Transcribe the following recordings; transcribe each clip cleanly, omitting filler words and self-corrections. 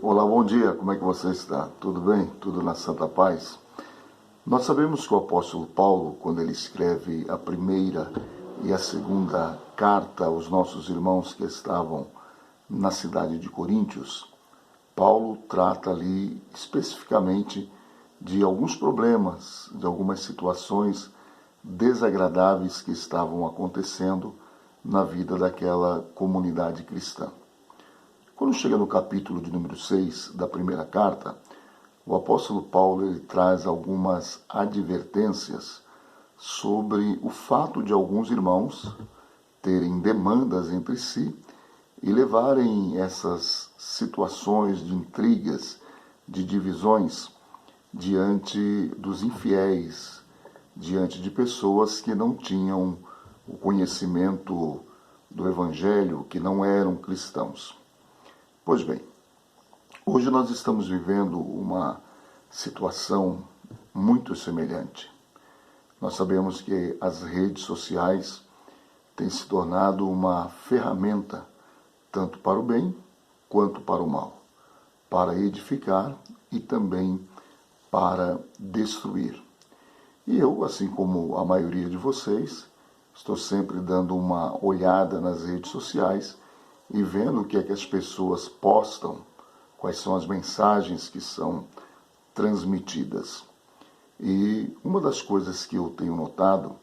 Olá, bom dia, como é que você está? Tudo bem? Tudo na santa paz? Nós sabemos que o apóstolo Paulo, quando ele escreve a primeira e a segunda carta aos nossos irmãos que estavam na cidade de Coríntios, Paulo trata ali especificamente de alguns problemas, de algumas situações desagradáveis que estavam acontecendo na vida daquela comunidade cristã. Quando chega no capítulo de número 6 da primeira carta, o apóstolo Paulo ele traz algumas advertências sobre o fato de alguns irmãos terem demandas entre si e levarem essas situações de intrigas, de divisões, diante dos infiéis, diante de pessoas que não tinham o conhecimento do Evangelho, que não eram cristãos. Pois bem, hoje nós estamos vivendo uma situação muito semelhante. Nós sabemos que as redes sociais têm se tornado uma ferramenta tanto para o bem quanto para o mal, para edificar e também para destruir. E eu, assim como a maioria de vocês, estou sempre dando uma olhada nas redes sociais e vendo o que é que as pessoas postam, quais são as mensagens que são transmitidas. E uma das coisas que eu tenho notado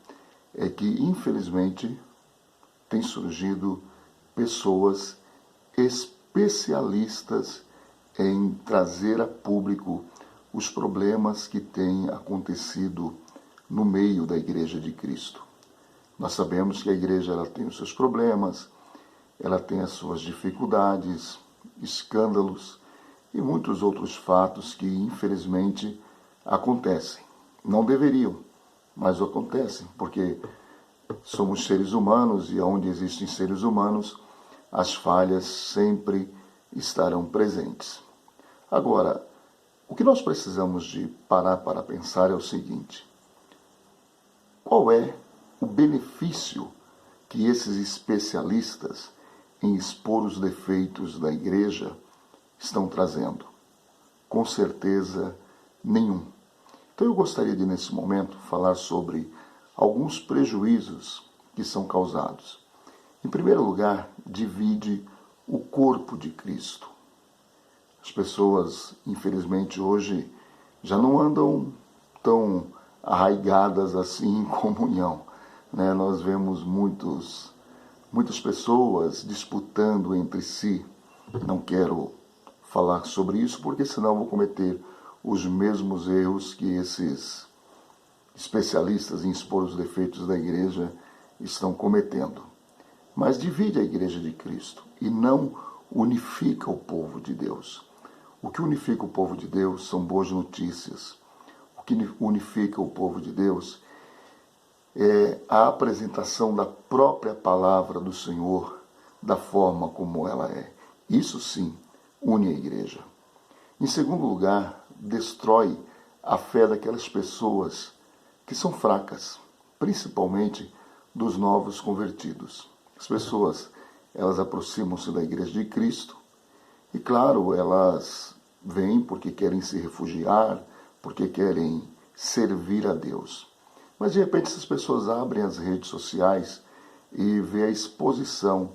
é que, infelizmente, tem surgido pessoas especialistas em trazer a público os problemas que têm acontecido no meio da Igreja de Cristo. Nós sabemos que a igreja ela tem os seus problemas, ela tem as suas dificuldades, escândalos e muitos outros fatos que, infelizmente, acontecem. Não deveriam, mas acontecem, porque somos seres humanos e onde existem seres humanos, as falhas sempre estarão presentes. Agora, o que nós precisamos de parar para pensar é o seguinte: qual é o benefício que esses especialistas em expor os defeitos da igreja estão trazendo? Com certeza nenhum. Então eu gostaria de, nesse momento, falar sobre alguns prejuízos que são causados. Em primeiro lugar, divide o corpo de Cristo. As pessoas, infelizmente, hoje já não andam tão arraigadas assim em comunhão. Nós vemos muitas pessoas disputando entre si. Não quero falar sobre isso porque senão vou cometer os mesmos erros que esses especialistas em expor os defeitos da igreja estão cometendo. Mas divide a igreja de Cristo e não unifica o povo de Deus. O que unifica o povo de Deus são boas notícias. O que unifica o povo de Deus é a apresentação da própria palavra do Senhor, da forma como ela é. Isso sim une a igreja. Em segundo lugar, destrói a fé daquelas pessoas que são fracas, principalmente dos novos convertidos. As pessoas, elas aproximam-se da igreja de Cristo e, claro, elas vêm porque querem se refugiar, porque querem servir a Deus. Mas, de repente, essas pessoas abrem as redes sociais e vê a exposição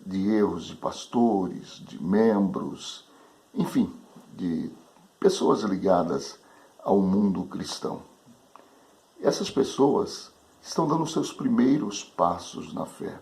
de erros de pastores, de membros, enfim, de pessoas ligadas ao mundo cristão. Essas pessoas estão dando seus primeiros passos na fé.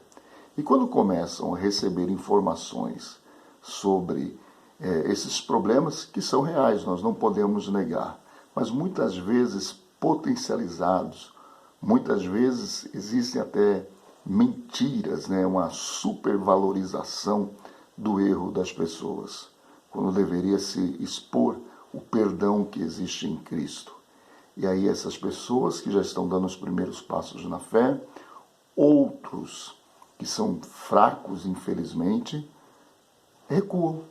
E quando começam a receber informações sobre esses problemas, que são reais, nós não podemos negar, mas muitas vezes potencializados, muitas vezes existem até mentiras, uma supervalorização do erro das pessoas, quando deveria se expor o perdão que existe em Cristo. E aí essas pessoas que já estão dando os primeiros passos na fé, outros que são fracos, infelizmente, recuam,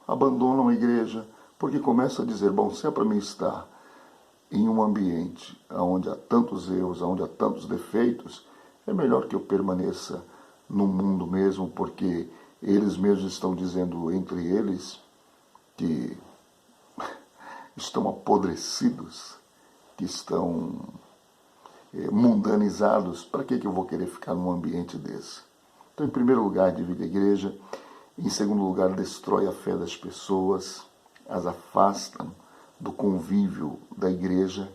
abandonam a igreja, porque começam a dizer, bom, se é para mim estar em um ambiente onde há tantos erros, onde há tantos defeitos, é melhor que eu permaneça no mundo mesmo, porque eles mesmos estão dizendo entre eles que estão apodrecidos, que estão mundanizados, para que eu vou querer ficar num ambiente desse? Então, em primeiro lugar, divide a igreja. Em segundo lugar, destrói a fé das pessoas, as afasta do convívio da igreja.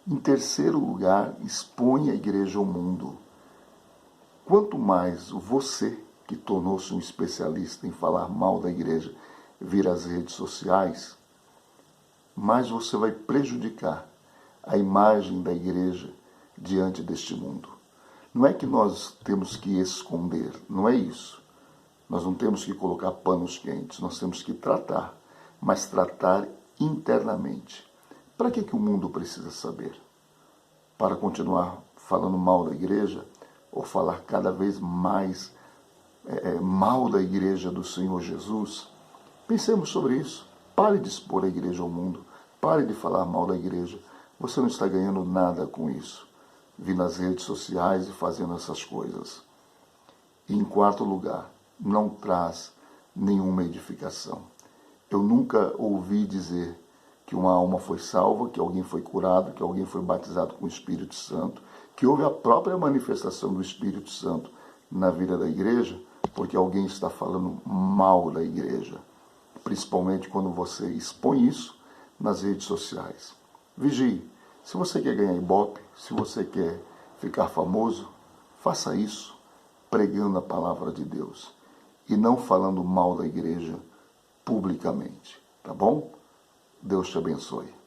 Em terceiro lugar, expõe a igreja ao mundo. Quanto mais você, que tornou-se um especialista em falar mal da igreja, vir às redes sociais, mais você vai prejudicar a imagem da igreja diante deste mundo. Não é que nós temos que esconder, não é isso. Nós não temos que colocar panos quentes, nós temos que tratar, mas tratar internamente. Para que o mundo precisa saber? Para continuar falando mal da igreja ou falar cada vez mais mal da igreja do Senhor Jesus? Pensemos sobre isso. Pare de expor a igreja ao mundo. Pare de falar mal da igreja. Você não está ganhando nada com isso. Vir nas redes sociais e fazendo essas coisas. E em quarto lugar, não traz nenhuma edificação. Eu nunca ouvi dizer que uma alma foi salva, que alguém foi curado, que alguém foi batizado com o Espírito Santo, que houve a própria manifestação do Espírito Santo na vida da igreja, porque alguém está falando mal da igreja. Principalmente quando você expõe isso nas redes sociais. Vigie. Se você quer ganhar ibope, se você quer ficar famoso, faça isso pregando a palavra de Deus e não falando mal da igreja publicamente. Tá bom? Deus te abençoe.